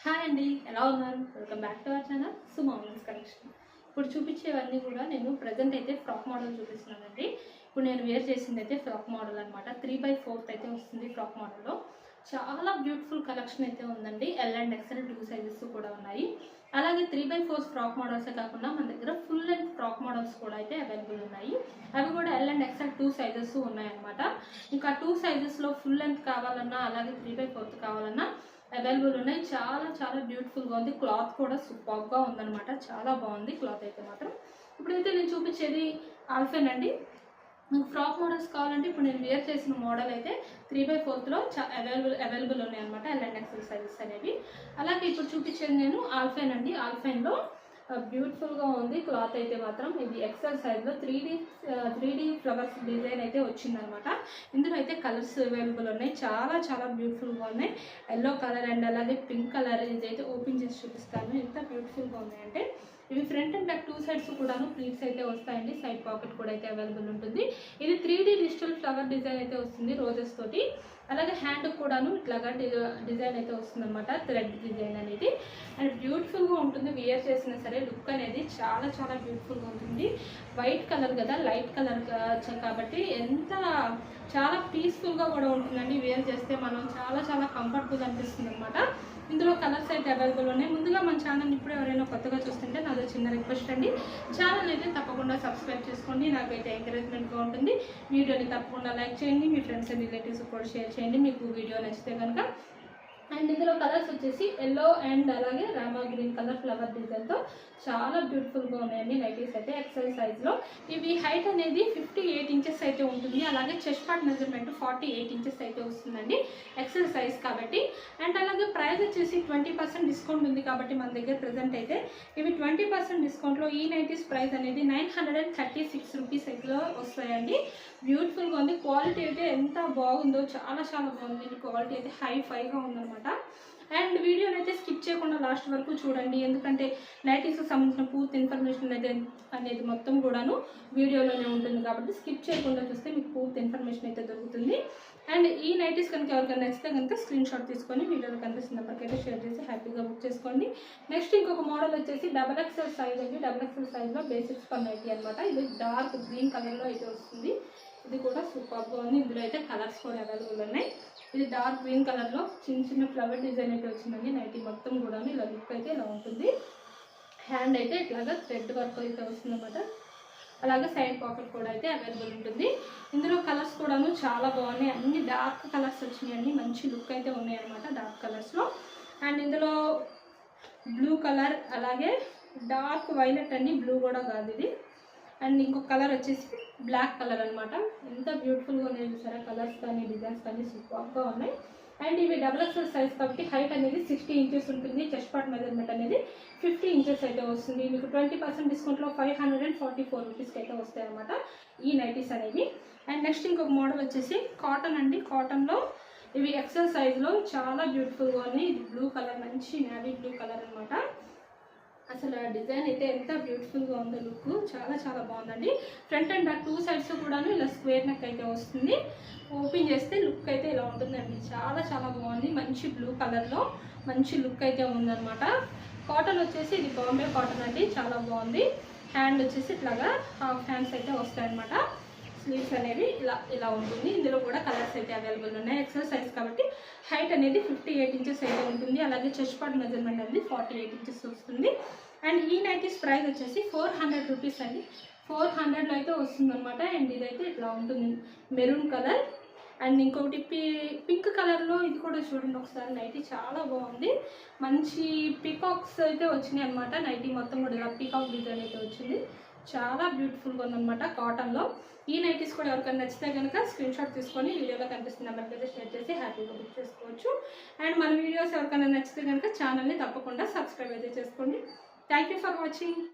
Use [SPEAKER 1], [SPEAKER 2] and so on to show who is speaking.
[SPEAKER 1] Hi అండి, ఎలా ఉన్నారు? Welcome back to our channel Suma women's collection. ఇప్పుడు చూపించేవన్నీ కూడా నేను ప్రజెంట్ అయితే ఫ్రాక్ మోడల్ చూపిస్తున్నానండి. ఇప్పుడు నేను వేర్ చేసింది అయితే ఫ్రాక్ మోడల్ అనమాట. 3/4 అయితే వస్తుంది ఫ్రాక్ మోడల్లో. చాలా బ్యూటిఫుల్ కలెక్షన్ అయితే ఉందండి. ఎల్ అండ్ ఎక్స్ఎల్ 2 సైజెస్ కూడా ఉన్నాయి. అలాగే 3/4 ఫ్రాక్ మోడల్సే కాకుండా మన దగ్గర ఫుల్ లెంత్ ఫ్రాక్ మోడల్స్ కూడా అయితే అవైలబుల్ ఉన్నాయి. అవి కూడా ఎల్ అండ్ ఎక్స్ఎల్ 2 సైజెస్ ఉన్నాయన్నమాట. ఇంకా 2 సైజెస్లో ఫుల్ లెంత్ కావాలన్నా అలాగే 3/4 కావాలన్నా అవైలబుల్ ఉన్నాయి. చాలా చాలా బ్యూటిఫుల్గా ఉంది. క్లాత్ కూడా సూపర్గా ఉందన్నమాట. చాలా బాగుంది క్లాత్ అయితే మాత్రం. ఇప్పుడైతే నేను చూపించేది ఆల్ఫెన్ అండి. ఫ్రాక్ మోడల్స్ కావాలంటే ఇప్పుడు నేను వేర్ చేసిన మోడల్ అయితే 3/4లో అవైలబుల్ ఉన్నాయి అనమాట. ఎల్ అండ్ ఎక్స్ఎల్ సైజెస్ అనేవి. అలాగే ఇప్పుడు చూపించేది నేను ఆల్ఫెన్ అండి. ఆల్ఫెన్లో బ్యూటిఫుల్గా ఉంది క్లాత్ అయితే మాత్రం. ఇది ఎక్సెల్ సైజ్లో 3D ఫ్లవర్స్ డిజైన్ అయితే వచ్చిందనమాట. ఇందులో అయితే కలర్స్ అవైలబుల్ ఉన్నాయి. చాలా చాలా బ్యూటిఫుల్గా ఉన్నాయి. ఎల్లో కలర్ అండ్ అలాగే పింక్ కలర్. ఇదైతే ఓపెన్ చేసి చూపిస్తాను ఎంత బ్యూటిఫుల్గా ఉన్నాయంటే. ఇవి ఫ్రంట్ అండ్ బ్యాక్ 2 సైడ్స్ కూడాను ప్లీట్స్ అయితే వస్తాయండి. సైడ్ పాకెట్ కూడా అయితే అవైలబుల్ ఉంటుంది. ఇది 3D డిజిటల్ ఫ్లవర్ డిజైన్ అయితే వస్తుంది రోజెస్ తోటి. అలాగే హ్యాండ్ కూడాను ఇట్లాగా డిజైన్ అయితే వస్తుంది అనమాట. థ్రెడ్ డిజైన్ అనేది అండ్ బ్యూటిఫుల్గా ఉంటుంది. వేర్ చేసినా సరే లుక్ అనేది చాలా చాలా బ్యూటిఫుల్గా ఉంటుంది. వైట్ కలర్ కదా, లైట్ కలర్ కాబట్టి చాలా పీస్ఫుల్గా కూడా ఉంటుందండి. వేర్ చేస్తే మనం చాలా చాలా కంఫర్టబుల్ అనిపిస్తుంది అనమాట. ఇందులో కలర్స్ అయితే అవైలబుల్ ఉన్నాయి. ముందుగా మన ఛానల్ ఇప్పుడు ఎవరైనా కొత్తగా చూస్తుంటే నాదో చిన్న రిక్వెస్ట్ అండి. ఛానల్ అయితే తప్పకుండా సబ్స్క్రైబ్ చేసుకోండి. నాకైతే ఎంకరేజ్మెంట్గా ఉంటుంది. వీడియోని తప్పకుండా లైక్ చేయండి. మీ ఫ్రెండ్స్ అండ్ రిలేటివ్స్ కూడా షేర్ చేయండి మీకు వీడియో నచ్చితే కనుక. అండ్ ఇందులో కలర్స్ వచ్చేసి ఎల్లో అండ్ అలాగే రామా గ్రీన్ కలర్ ఫ్లవర్ డిజైన్తో చాలా బ్యూటిఫుల్గా ఉన్నాయండి. నైటీస్ అయితే ఎక్సెల్ సైజ్లో. ఇవి హైట్ అనేది 58 ఇంచెస్ అయితే ఉంటుంది. అలాగే చెస్ట్ పార్ట్ మెజర్మెంట్ 48 ఇంచెస్ అయితే వస్తుందండి ఎక్సెల్ సైజ్ కాబట్టి. అండ్ అలాగే ప్రైస్ వచ్చేసి 20% డిస్కౌంట్ ఉంది కాబట్టి మన దగ్గర ప్రజెంట్ అయితే ఇవి 20% డిస్కౌంట్లో ఈ నైటీస్ ప్రైస్ అనేది 936 రూపీస్ అయితే వస్తాయండి. బ్యూటిఫుల్గా ఉంది. క్వాలిటీ అయితే ఎంత బాగుందో, చాలా చాలా బాగుంది. క్వాలిటీ అయితే హైఫైగా ఉందన్నమాట. అండ్ వీడియోని అయితే స్కిప్ చేయకుండా లాస్ట్ వరకు చూడండి. ఎందుకంటే నైటీస్కి సంబంధించిన పూర్తి ఇన్ఫర్మేషన్ అనేది మొత్తం కూడాను వీడియోలోనే ఉంటుంది కాబట్టి స్కిప్ చేయకుండా చూస్తే మీకు పూర్తి ఇన్ఫర్మేషన్ అయితే దొరుకుతుంది. అండ్ ఈ నైటీస్ కనుక ఎవరికైనా నచ్చితే కనుక స్క్రీన్ షాట్ తీసుకొని వీడియోలో కనిపిస్తున్న నెంబర్కైతే షేర్ చేసి హ్యాపీగా బుక్ చేసుకోండి. నెక్స్ట్ ఇంకొక మోడల్ వచ్చేసి XXL సైజ్ అండి. XXL సైజ్లో బేసిక్స్ పర్ నైటీ అనమాట. ఇది డార్క్ గ్రీన్ కలర్లో అయితే వస్తుంది. ఇది కూడా సూపర్గా ఉంది. ఇందులో అయితే కలర్స్ కూడా అవైలబుల్ ఉన్నాయి. ఇది డార్క్ గ్రీన్ కలర్లో చిన్న చిన్న ఫ్లవర్ డిజైన్ అయితే వచ్చిందండి. నైటీ మొత్తం కూడా ఇలా లుక్ అయితే ఇలా ఉంటుంది. హ్యాండ్ అయితే ఇట్లాగా థ్రెడ్ వర్క్ అయితే వస్తుందన్నమాట. అలాగే సైడ్ పాకెట్ కూడా అయితే అవైలబుల్ ఉంటుంది. ఇందులో కలర్స్ కూడాను చాలా బాగున్నాయి. అన్ని డార్క్ కలర్స్ వచ్చినాయండి. మంచి లుక్ అయితే ఉన్నాయి అనమాట డార్క్ కలర్స్లో. అండ్ ఇందులో బ్లూ కలర్ అలాగే డార్క్ వైలెట్ అండి. బ్లూ కూడా కాదు ఇది. అండ్ ఇంకొక కలర్ వచ్చేసి బ్లాక్ కలర్ అనమాట. ఎంత బ్యూటిఫుల్గా ఉన్నాయి చూసారా. కలర్స్ కానీ డిజైన్స్ కానీ సూపర్గా ఉన్నాయి. అండ్ ఇవి XXL సైజ్ కాబట్టి హైట్ అనేది 60 ఇంచెస్ ఉంటుంది. చెస్ట్ పార్ట్ మెజర్మెంట్ అనేది 50 ఇంచెస్ అయితే వస్తుంది. మీకు 20% డిస్కౌంట్లో 544 రూపీస్కి అయితే వస్తాయి అనమాట ఈ నైటీస్ అనేవి. అండ్ నెక్స్ట్ ఇంకొక మోడల్ వచ్చేసి కాటన్ అండి. కాటన్లో ఇవి ఎక్సెల్ సైజ్లో చాలా బ్యూటిఫుల్గా ఉన్నాయి. ఇది బ్లూ కలర్, మంచి నేవీ బ్లూ కలర్ అనమాట. అసలు డిజైన్ అయితే ఎంత బ్యూటిఫుల్గా ఉందో. లుక్ చాలా చాలా బాగుందండి. ఫ్రంట్ అండ్ బ్యాక్ 2 సైడ్స్ కూడాను ఇలా స్క్వేర్ నెక్ అయితే వస్తుంది. ఓపెన్ చేస్తే లుక్ అయితే ఇలా ఉంటుందండి. చాలా చాలా బాగుంది. మంచి బ్లూ కలర్లో మంచి లుక్ అయితే ఉందన్నమాట. కాటన్ వచ్చేసి ఇది బాంబే కాటన్ అండి. చాలా బాగుంది. హ్యాండ్ వచ్చేసి ఇట్లాగా హాఫ్ హ్యాండ్స్ అయితే వస్తాయన్నమాట. స్లీవ్స్ అనేవి ఇలా ఉంటుంది. ఇందులో కూడా కలర్స్ అయితే అవైలబుల్ ఉన్నాయి. ఎక్సెల్ సైజ్ కాబట్టి హైట్ అనేది 58 ఇంచెస్ అయితే ఉంటుంది. అలాగే చెస్ట్ పార్ట్ మెజర్మెంట్ అనేది 48 ఇంచెస్ వస్తుంది. అండ్ ఈ నైటీస్ ప్రైస్ వచ్చేసి 400 రూపీస్ అండి. 400లో అయితే వస్తుంది అనమాట. అండ్ ఇదైతే ఇట్లా ఉంటుంది మెరూన్ కలర్. అండ్ ఇంకొకటి పింక్ కలర్లో ఇది కూడా చూడండి ఒకసారి. నైటీ చాలా బాగుంది. మంచి పీకాక్స్ అయితే వచ్చినాయి అనమాట. నైటీ మొత్తం కూడా ఇలా పీకాక్ డిజైన్ అయితే వచ్చింది. చాలా బ్యూటిఫుల్గా ఉందన్నమాట కాటన్లో. ఈ నైటీస్ కూడా ఎవరికైనా నచ్చితే కనుక స్క్రీన్ షాట్ తీసుకొని వీడియోలో కనిపిస్తున్న నెంబర్కైతే షేర్ చేసి హ్యాపీగా బుక్ చేసుకోవచ్చు. అండ్ మన వీడియోస్ ఎవరికైనా నచ్చితే కనుక ఛానల్ని తప్పకుండా సబ్స్క్రైబ్ అయితే చేసుకోండి. Thank you for watching.